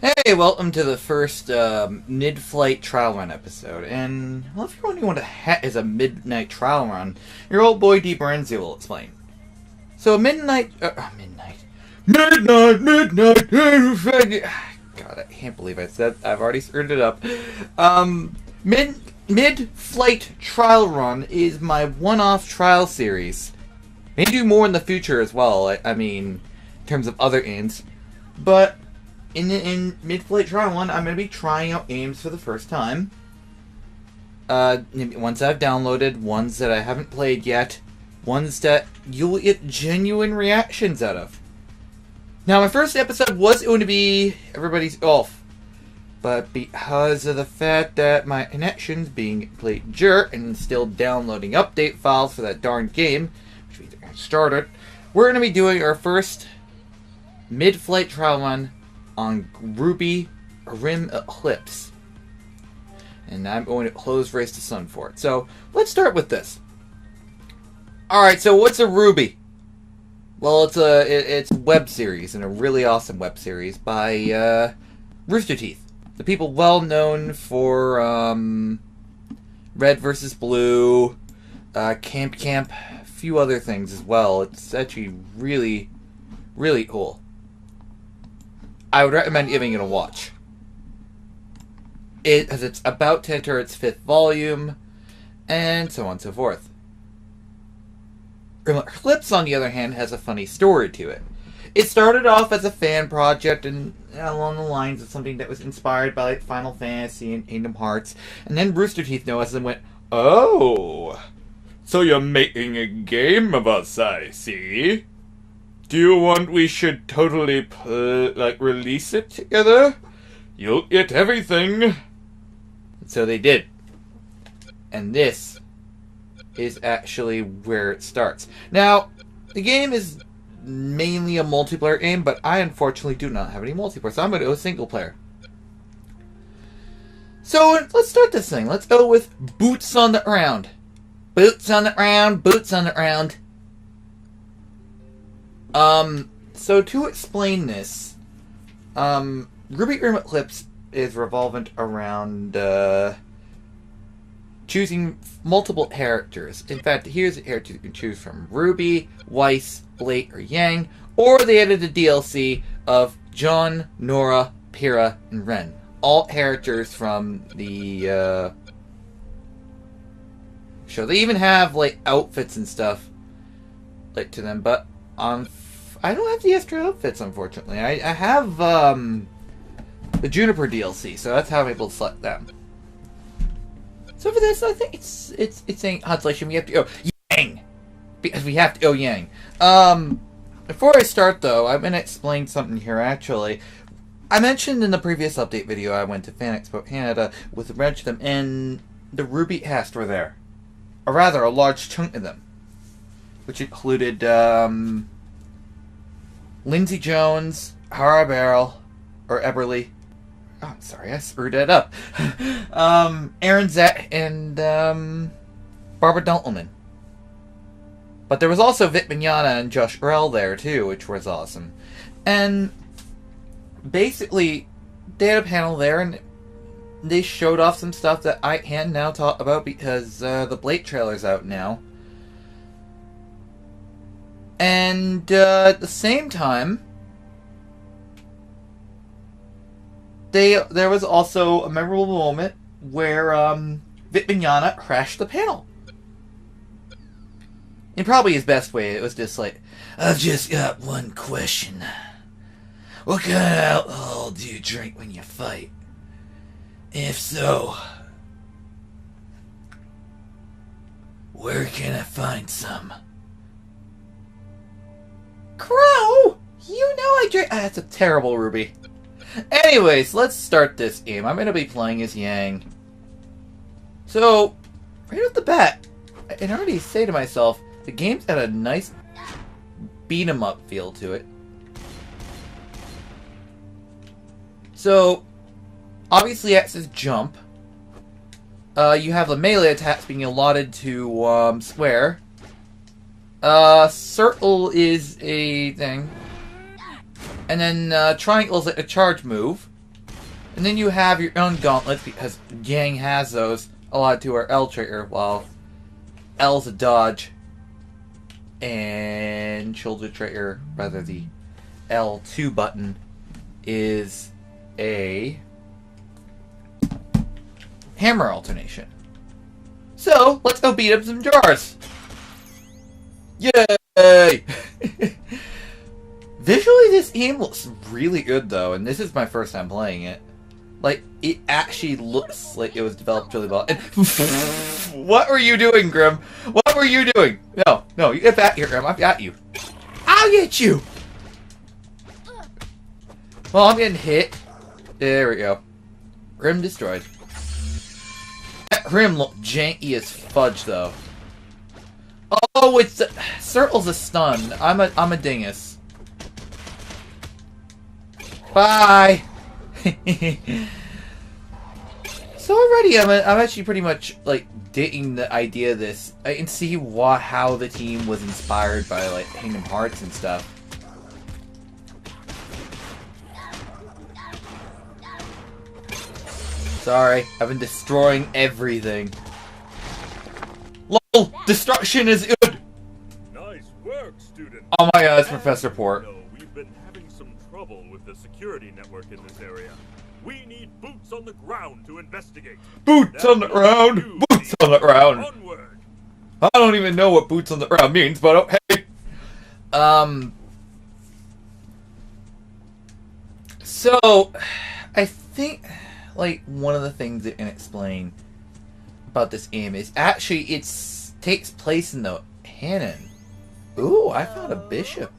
Hey, welcome to the first mid-flight trial run episode. And, well, if you're wondering what the heck is a midnight trial run, your old boy D. Brenzi will explain. So, midnight... midnight... God, I can't believe I said... I've already screwed it up. Mid-flight trial run is my one-off trial series. May do more in the future as well, I mean, in terms of other aims. But... In mid-flight trial one, I'm going to be trying out games for the first time. Ones I've downloaded, ones that I haven't played yet, ones that you'll get genuine reactions out of. Now, my first episode was going to be Everybody's Golf, but because of the fact that my connection's being complete jerk and still downloading update files for that darn game, which means I started, we're going to be doing our first mid-flight trial run on RWBY Grimm Eclipse. And I'm going to close Race to Sun for it. So, let's start with this. Alright, so what's a RWBY? Well, it's a web series, and a really awesome web series by Rooster Teeth. The people well known for Red vs. Blue, Camp, a few other things as well. It's actually really, really cool. I would recommend giving it a watch. As it's about to enter its 5th volume, and so on and so forth. Eclipse, on the other hand, has a funny story to it. It started off as a fan project, and along the lines of something that was inspired by like Final Fantasy and Kingdom Hearts, and then Rooster Teeth noticed and went, "Oh, so you're making a game of us, I see. Do you want we should totally, release it together? You'll get everything." And so they did. And this is actually where it starts. Now, the game is mainly a multiplayer game, but I unfortunately do not have any multiplayer, so I'm going to go single player. So, let's start this thing. Let's go with boots on the ground. Boots on the ground, boots on the ground. So to explain this, RWBY Grimm Eclipse is revolvent around, choosing multiple characters. In fact, here's a character you can choose from: Ruby, Weiss, Blake, or Yang, or they added the DLC of John, Nora, Pyrrha, and Ren. All characters from the, show. They even have, like, outfits and stuff, like, to them, but, I don't have the extra outfits, unfortunately. I have, the Juniper DLC, so that's how I'm able to select them. So for this, I think it's saying constellation. We have to go Yang! Because we have to go Yang. Before I start, though, I'm going to explain something here, actually. I mentioned in the previous update video I went to Fan Expo Canada with a bunch of them, and the RWBY cast were there. Or rather, a large chunk of them. Which included, Lindsay Jones, Hara Barrel, or Eberly. Oh, I'm sorry, I screwed that up. Aaron Zett and Barbara Dunkelman. But there was also Vit Mignogna and Josh Grell there too, which was awesome. And basically, they had a panel there, and they showed off some stuff that I can now talk about because the Blake trailer's out now. And at the same time, there was also a memorable moment where Vit Mignogna crashed the panel. In probably his best way, it was just like, "I've just got one question. What kind of alcohol do you drink when you fight? If so, where can I find some?" Crow! You know I drink... that's a terrible RWBY. Anyways, let's start this game. I'm going to be playing as Yang. So, right off the bat, I can already say to myself, the game's got a nice beat-em-up feel to it. So, obviously X is jump. You have the melee attacks being allotted to square. Circle is a thing. And then triangle is a charge move. And then you have your own gauntlets, because Yang has those allotted to her L trigger, while L's a dodge, and shoulder trigger, rather the L2 button, is a hammer alternation. So, let's go beat up some jars! Yay! Visually, this game looks really good, though, and this is my first time playing it. Like, it actually looks like it was developed really well. And what were you doing, Grimm? What were you doing? No, you get back here, Grimm. I've got you. I'll get you! Well, I'm getting hit. There we go. Grimm destroyed. That Grimm looked janky as fudge, though. Oh, it's Circle's a stun. I'm a dingus. Bye. So already, I'm actually pretty much like digging the idea of this. I can see how the team was inspired by like Kingdom Hearts and stuff. Sorry, I've been destroying everything. LOL! Destruction is good! Nice work, student! Oh my god, it's Professor Port. No, we've been having some trouble with the security network in this area. We need boots on the ground to investigate. Boots on the ground! Boots on the ground! Onward! I don't even know what boots on the ground means, but okay. So, I think, like, one of the things that can explain about this game is actually takes place in the Hanan. Ooh, I found a bishop.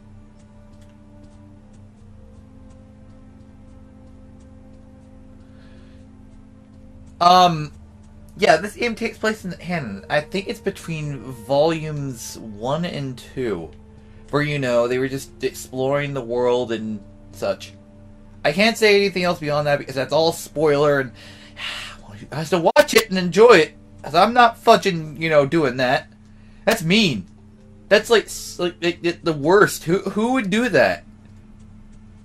Yeah, this game takes place in the Hanan. I think it's between volumes 1 and 2, where, you know, they were just exploring the world and such. I can't say anything else beyond that because that's all spoiler, and I want you guys to watch it and enjoy it. Cause I'm not fudging, you know, doing that. That's mean. That's like the worst. Who would do that?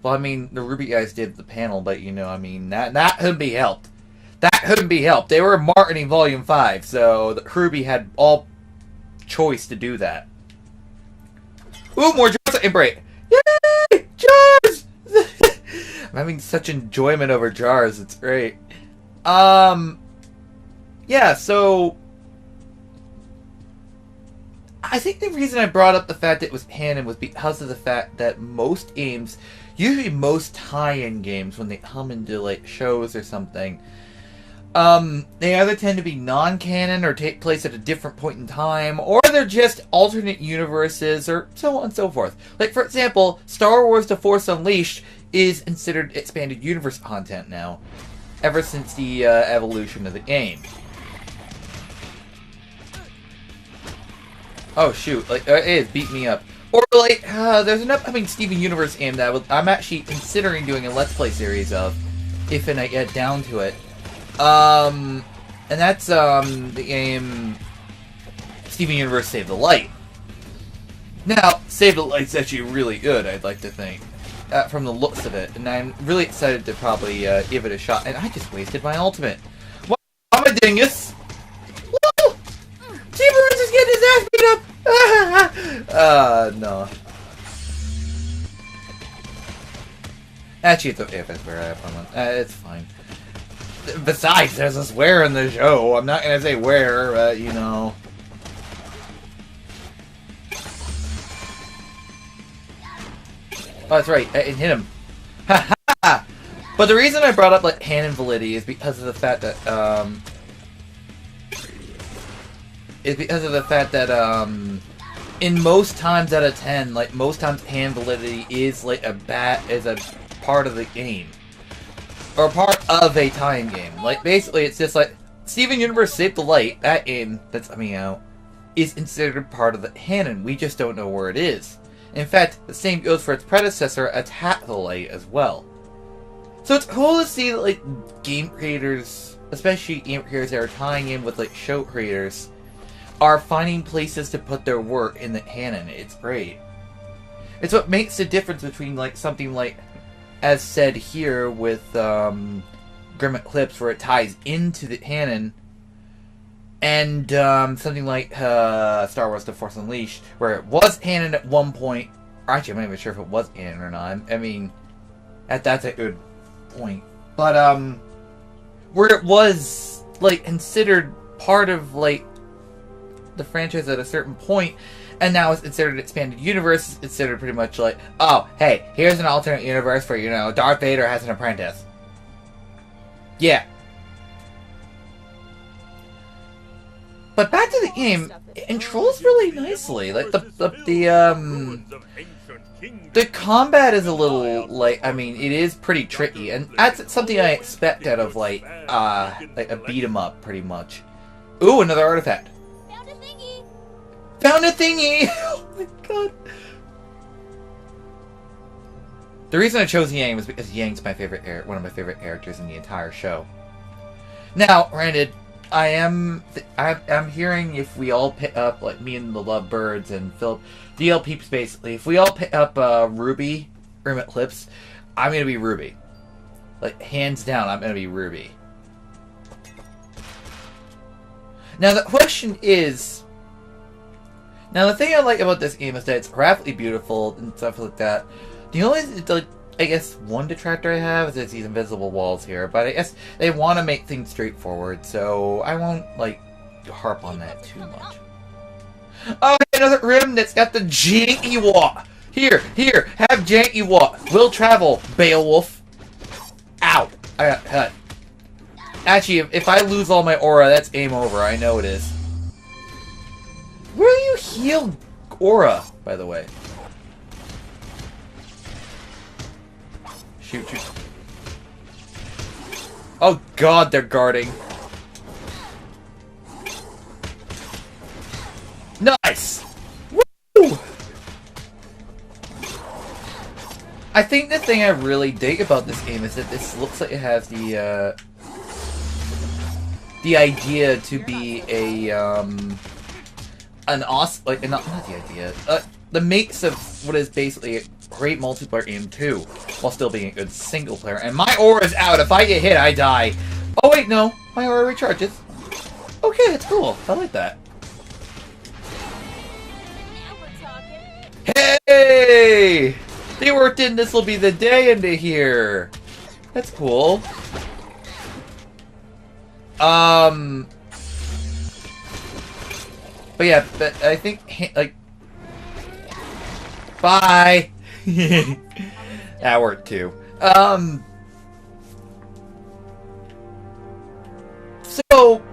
Well, I mean, the RWBY guys did the panel, but you know, I mean, that couldn't be helped. That couldn't be helped. They were marketing Volume 5, so the RWBY had all choice to do that. Ooh, more jars and break. Yay! Jars! I'm having such enjoyment over jars. It's great. Yeah, so I think the reason I brought up the fact that it was Hanan was because of the fact that most games, usually most tie-in games, when they come into like shows or something, they either tend to be non-canon or take place at a different point in time, or they're just alternate universes, or so on and so forth. Like, for example, Star Wars The Force Unleashed is considered expanded universe content now, ever since the evolution of the game. Oh shoot, like, it is, beat me up. Or like, there's an upcoming Steven Universe game that I'm actually considering doing a Let's Play series of, if and I get down to it. And that's, the game Steven Universe Save the Light. Now, Save the Light's actually really good, I'd like to think, from the looks of it, and I'm really excited to probably, give it a shot. And I just wasted my ultimate. Well, I'm a dingus! Woo! T-Burns is getting his ass beat up! No. Actually, it's okay if I swear at someone. It's fine. Besides, there's a swear in the show. I'm not gonna say where, but, you know. Oh, that's right. I hit him. Ha ha! But the reason I brought up, like, Hanan validity is because of the fact that, in most times out of 10, like, most times Hanan validity is, like, a part of the game. Or part of a time game. Like, basically, it's just like, Steven Universe Save the Light, that game that's coming out, is considered part of the Hanan. We just don't know where it is. In fact, the same goes for its predecessor, Attack the Light, as well. So it's cool to see that, like, game creators, especially game creators that are tying in with, like, show creators, are finding places to put their work in the Hanan. It's great. It's what makes the difference between, like, something like, as said here with, Grimm Eclipse, where it ties into the canon, and something like Star Wars: The Force Unleashed, where it was canon at one point. Actually, I'm not even sure if it was canon or not. I mean, that's a good point. But where it was like considered part of like the franchise at a certain point, and now it's considered expanded universe. It's considered pretty much like, oh, hey, here's an alternate universe where, you know, Darth Vader has an apprentice. Yeah. But back to the game, it controls really nicely. Like the combat is a little like, I mean, it is pretty tricky, and that's something I expect out of like a beat 'em up, pretty much. Ooh, another artifact. Found a thingy! Found a thingy! Oh my god. The reason I chose Yang was because Yang's my favorite one of my favorite characters in the entire show. Now, granted, I'm hearing if we all pick up, like me and the Lovebirds and Philip, DL peeps basically, if we all pick up RWBY, Grimm Eclipse, I'm gonna be RWBY. Like, hands down, I'm gonna be RWBY. Now the question is, now the thing I like about this game is that it's graphically beautiful and stuff like that. The only, like, I guess one detractor I have is there's these invisible walls here, but I guess they want to make things straightforward, so I won't, like, harp on that too much. Oh, another Grimm that's got the janky walk! Here, have janky walk! Will travel, Beowulf! Ow! I got cut. Actually, if I lose all my aura, that's game over. I know it is. Where do you heal aura, by the way? Shoot. Oh god, they're guarding. Nice! Woo! I think the thing I really dig about this game is that this looks like it has the idea to be a an awesome, like, not the idea, the mix of what is basically a great multiplayer game too, while still being a good single player. And my aura is out. If I get hit, I die. Oh wait, no, my aura recharges. Okay, that's cool. I like that. Now we're talking. Hey, they worked in "This will be the day" into here. That's cool. But yeah, but I think, like, bye. That worked too. So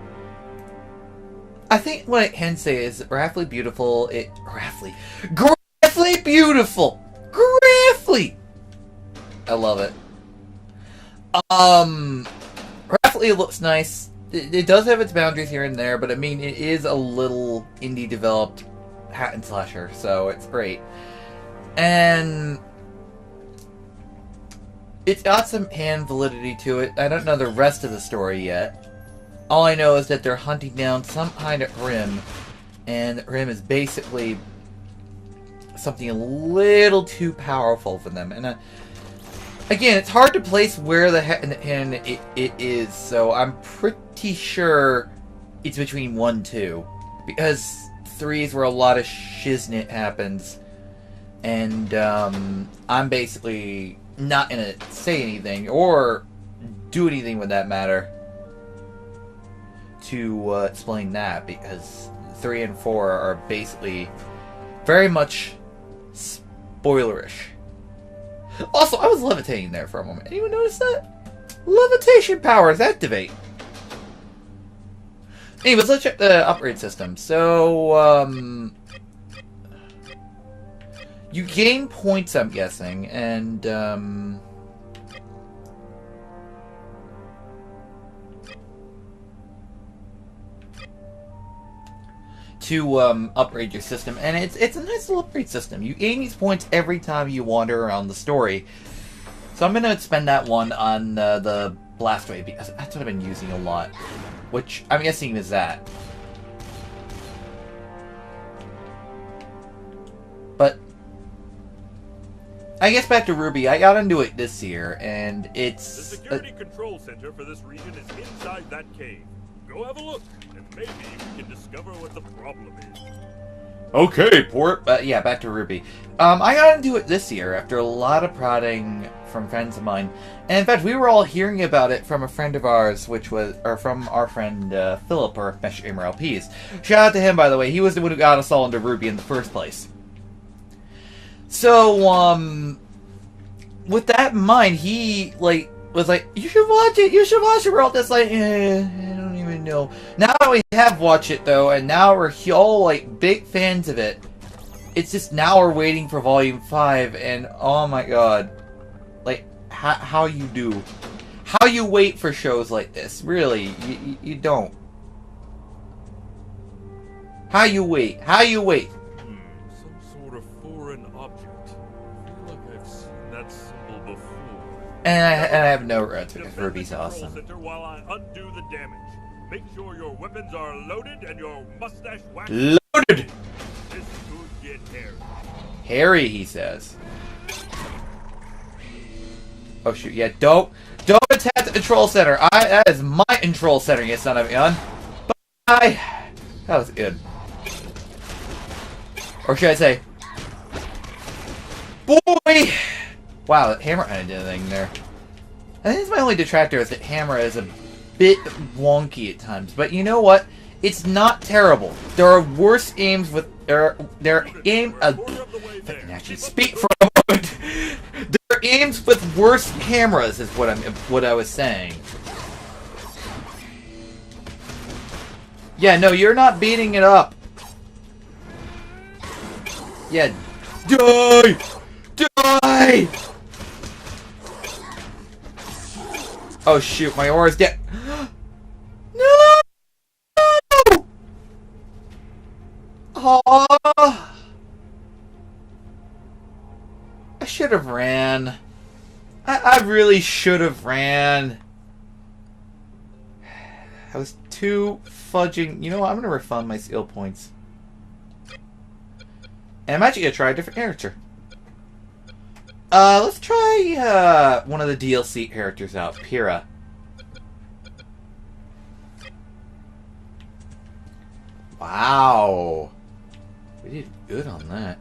I think what I can say is graphically beautiful. Graphically beautiful. Graphically. I love it. Graphically it looks nice. It does have its boundaries here and there, but I mean, it is a little indie developed hack and slasher, so it's great. And it's got some hand validity to it. I don't know the rest of the story yet. All I know is that they're hunting down some kind of Grimm, and Grimm is basically something a little too powerful for them. And again, it's hard to place where the heck it is, so I'm pretty sure it's between 1 and 2. Because 3 is where a lot of shiznit happens. And I'm basically not gonna say anything, or do anything with that matter, to explain that, because 3 and 4 are basically very much spoilerish. Also, I was levitating there for a moment. Anyone notice that? Levitation powers activate. Anyways, let's check the upgrade system. So, you gain points, I'm guessing, and, to upgrade your system, and it's a nice little upgrade system. You gain these points every time you wander around the story. So I'm gonna spend that one on the blast wave, because that's what I've been using a lot, which I'm guessing is that. But I guess back to RWBY. I got into it this year, and it's... The security control center for this region is inside that cave. Go have a look, and maybe we can discover what the problem is. Okay, port. Yeah, back to RWBY. I got into it this year after a lot of prodding from friends of mine. And in fact, we were all hearing about it from a friend of ours, from our friend Philip, or Mesh Gamer LPs. Shout out to him, by the way. He was the one who got us all into RWBY in the first place. So, with that in mind, he, was like, you should watch it, We're all just like, I don't even know. Now we have watched it, though, and now we're all, big fans of it. It's just now we're waiting for Volume 5, and oh my god. How you do. How you wait for shows like this. Really, you don't. How you wait. Some sort of foreign object. I feel like I've seen that symbol before. And I have no regrets because RWBY's awesome. Center while I undo the damage. Make sure your weapons are loaded and your mustache waxed. Loaded! This could get hairy. Harry, he says. Oh shoot! Yeah, don't attack the control center. That is my control center, you son of a gun. Bye. That was good. Or should I say, boy? Wow, that hammer kind of did a thing there. I think it's my only detractor is that hammer is a bit wonky at times. But you know what? It's not terrible. There are worse aims with I can actually speak for a moment. There are aims with worse cameras, is what I was saying. Yeah, no, you're not beating it up. Yeah, die! Die! Oh shoot, my aura's dead. No! Aww. I should have ran. I really should have ran. I was too fudging. You know what? I'm gonna refund my skill points. And I'm actually gonna try a different character. Let's try one of the DLC characters out, Pyrrha. Wow. We did good on that.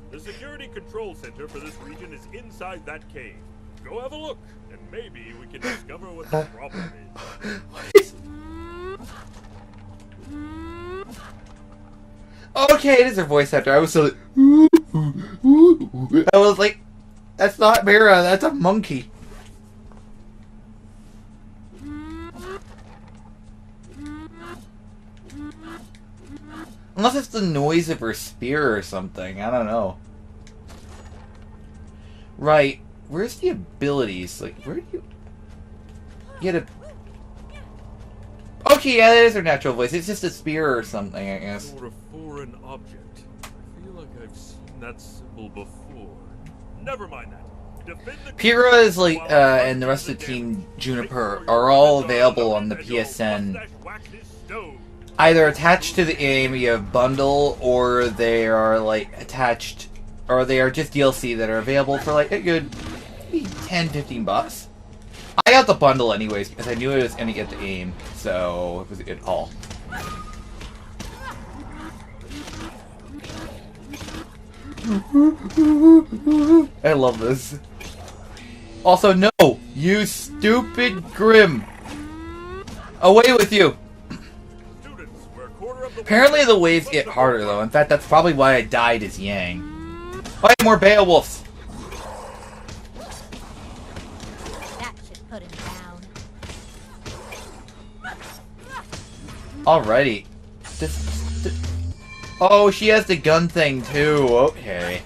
The security control center for this region is inside that cave. Go have a look, and maybe we can discover what the problem is. Okay, it is her voice actor. I was so I was like, that's not Mira, that's a monkey. Unless it's the noise of her spear or something. I don't know. Right. Where's the abilities? Like, where do you get a... Okay, yeah, that is her natural voice. It's just a spear or something, I guess. Sort of foreign object. I feel like I've seen that symbol before. Never mind that. Pyrrha is like, and the rest of Team Juniper are all available on the PSN. Either attached to the game via bundle, or they are like attached, or they are just DLC that are available for like a good maybe 10-15 bucks. I got the bundle anyways because I knew I was gonna get the game, so it was a good haul. I love this. Also, no! You stupid Grimm! Away with you! Apparently the waves get harder, though. In fact, that's probably why I died as Yang. Why more Beowulfs? That should put him down. Alrighty. Oh, she has the gun thing, too. Okay.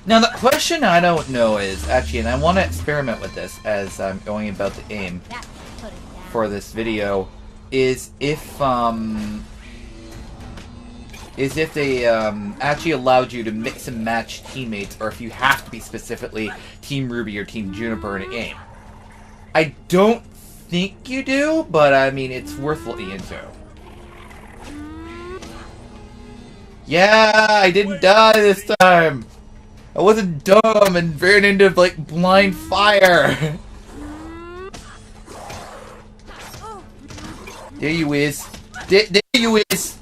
Now, the question I don't know is, actually, and I want to experiment with this as I'm going about the aim for this video, is if they actually allowed you to mix and match teammates, or if you have to be specifically Team RWBY or Team Juniper in a game. I don't think you do, but I mean, it's worth looking into. Yeah, I didn't die this time. I wasn't dumb and ran into, like, blind fire. There you is. There you is.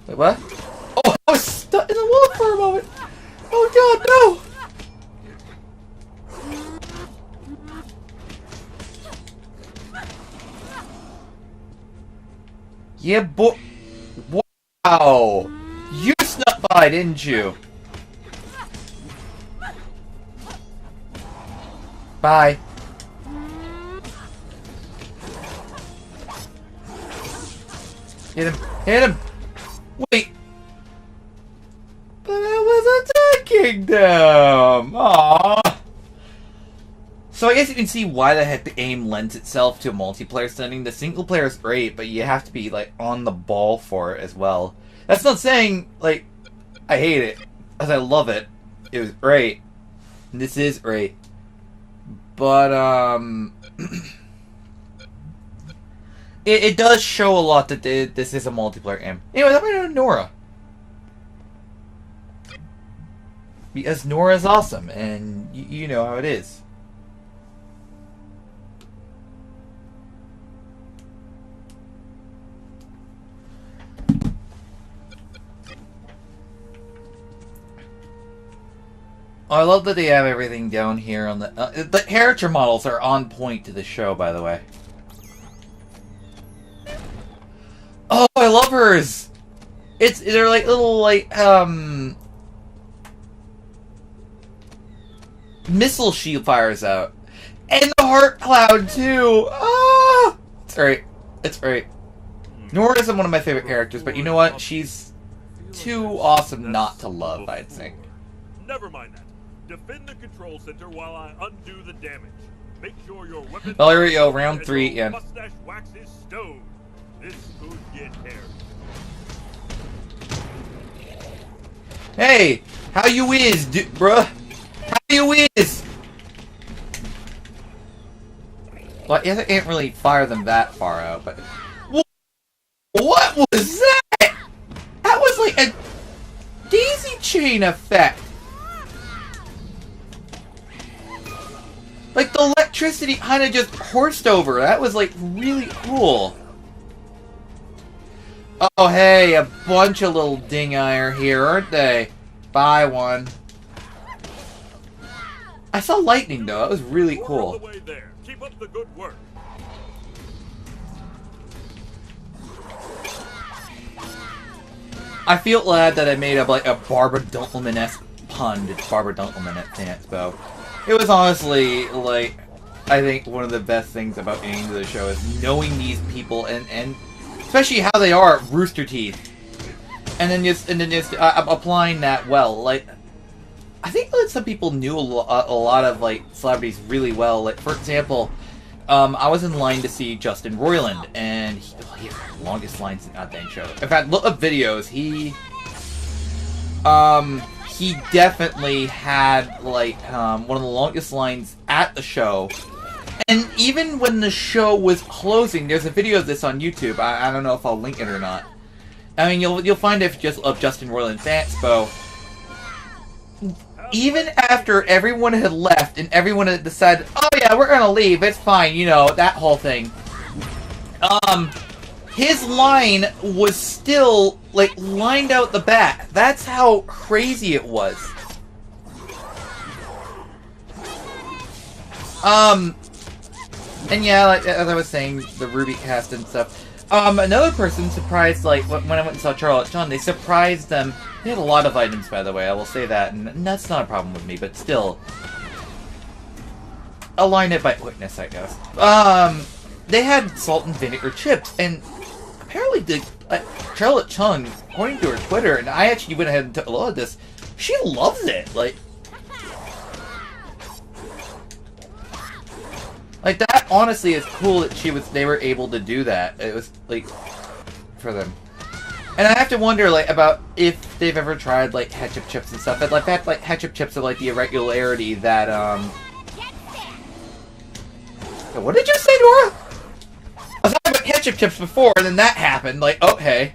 Wait, what? Oh, I was stuck in the wall for a moment. Oh god, no! Yeah, boy. Wow! You snuck by, didn't you? Bye. Hit him! Hit him! Wait! But I was attacking them! Aww! So I guess you can see why the heck the game lends itself to a multiplayer setting. The single player is great, but you have to be, like, on the ball for it as well. That's not saying, like, I hate it, because I love it. It was great. And this is great. But, it does show a lot that this is a multiplayer game. Anyway, that might have been Nora. Because Nora's awesome, and you know how it is. Oh, I love that they have everything down here on the character models are on point to the show, by the way. Oh, I love hers! They're like little, like, missile she fires out. And the heart cloud, too! Ah! It's great. It's great. Nora isn't one of my favorite characters, but you know what? She's too awesome not to love, I'd say. Never mind that. Defend the control center while I undo the damage. Make sure your weapon. Well, here we go, round 3, yeah. Mustache wax is stowed. This could get hairy. Hey, how you is, bruh? How you is? Well, I can't really fire them that far out, but what was that? That was like a daisy chain effect. Like, the electricity kind of just horsed over. That was, like, really cool. Oh, hey, a bunch of little ding-eye are here, aren't they? Buy one. I saw lightning, though. That was really cool. Keep up the good work. I feel glad that I made up, like, a Barbara Dunkelman-esque pun to Barbara Dunkelman at Expo. It was honestly, like, I think one of the best things about getting into the show is knowing these people and especially how they are at Rooster Teeth, and then just applying that well. Like, I think that some people knew a lot of, like, celebrities really well. Like, for example, I was in line to see Justin Roiland, and he has the longest lines in that dang show. In fact, look up videos. He definitely had, like, one of the longest lines at the show. And even when the show was closing, there's a video of this on YouTube. I don't know if I'll link it or not. I mean, you'll find it if you just look up Justin Roiland Fanspo. Even after everyone had left and everyone had decided, oh yeah, we're gonna leave, it's fine, you know, that whole thing. His line was still, like, lined out the back. That's how crazy it was. And yeah, like, as I was saying, the RWBY cast and stuff. Another person surprised, like, when I went and saw Charlotte Chun, they surprised them. They had a lot of items, by the way, I will say that, and that's not a problem with me, but still. Align it by witness, I guess. They had salt and vinegar chips, and apparently Charlotte Chun, according to her Twitter, and I actually went ahead and took a look at this, she loves it, like that honestly is cool that they were able to do that. It was, like, for them. And I have to wonder, like, about if they've ever tried, like, ketchup chips and stuff. But, like, that, like, ketchup chips are, like, the irregularity that, What did you say, Nora? I was talking about ketchup chips before, and then that happened. Like, okay.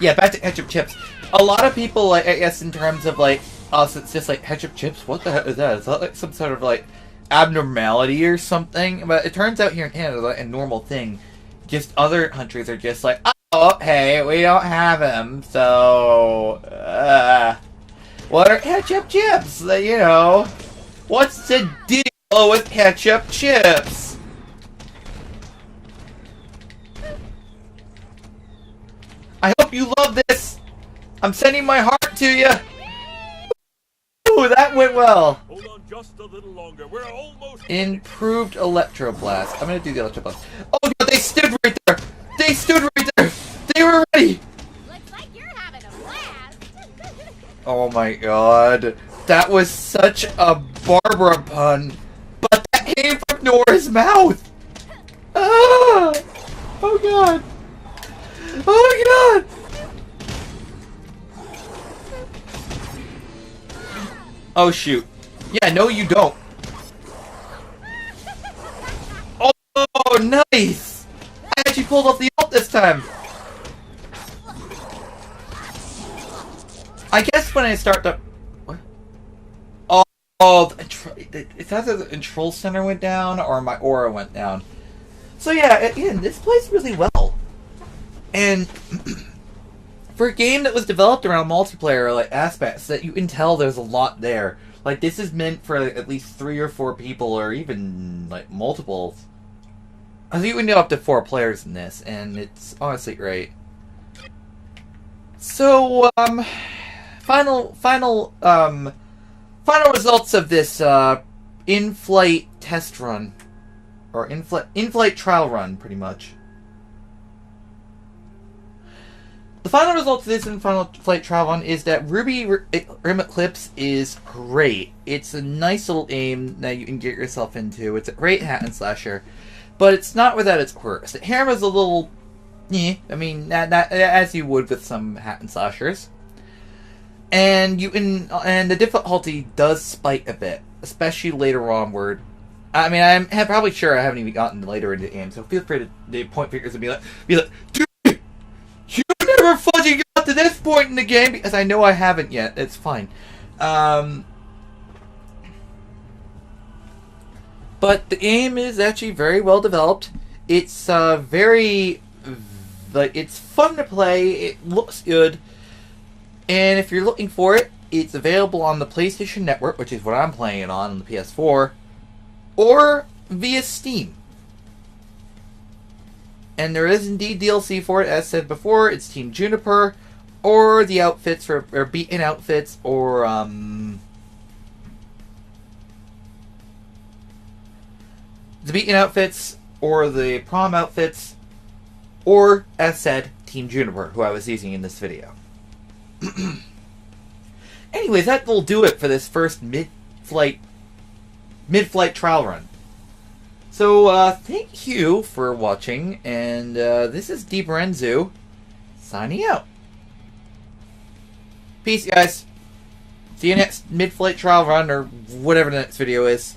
Yeah, back to ketchup chips. A lot of people, like, I guess in terms of, like, us, it's just, like, ketchup chips? What the heck is that? Is that, like, some sort of, like, abnormality or something? But it turns out here in Canada, like, a normal thing. Just other countries are just like, oh, hey, we don't have them, so, what are ketchup chips? You know, what's the deal with ketchup chips? I hope you love this. I'm sending my heart to you. Ooh, that went well. Hold on just a little longer. We're almost Improved electroblast. I'm gonna do the electroblast. Oh god, they stood right there. They stood right there. They were ready. Looks like you're having a blast. Oh my god. That was such a Barbara pun. But that came from Nora's mouth. Ah! Oh god. Oh my god. Oh shoot. Yeah, no you don't. Oh, nice! I actually pulled off the ult this time. I guess when I start the... What? Oh, it's either the control center went down or my aura went down. So yeah, again, this plays really well. And for a game that was developed around multiplayer like aspects, that you can tell there's a lot there. Like, this is meant for at least 3 or 4 people, or even like multiples. I think we can do up to 4 players in this, and it's honestly great. So, final results of this in-flight test run, or in-flight trial run, pretty much. The final result of this in-flight trial run is that RWBY Grimm Eclipse is great. It's a nice little game that you can get yourself into. It's a great hack and slasher, but it's not without its quirks. The camera's a little, I mean, not as you would with some hack and slashers, and the difficulty does spike a bit, especially later onward. I mean, I'm probably sure I haven't even gotten later into the game, so feel free to point fingers and be like, dude. You never fudging got to this point in the game, because I know I haven't yet. It's fine. But the game is actually very well developed. It's it's fun to play. It looks good, and if you're looking for it, it's available on the PlayStation Network, which is what I'm playing it on the PS4, or via Steam. And there is indeed DLC for it, as said before. It's Team Juniper, or the outfits or beaten outfits, or the beaten outfits, or the prom outfits, or, as said, Team Juniper, who I was using in this video. Anyways, that will do it for this first mid-flight trial run. So, thank you for watching, and this is DBrenzu, signing out. Peace, guys. See you next mid-flight trial run, or whatever the next video is.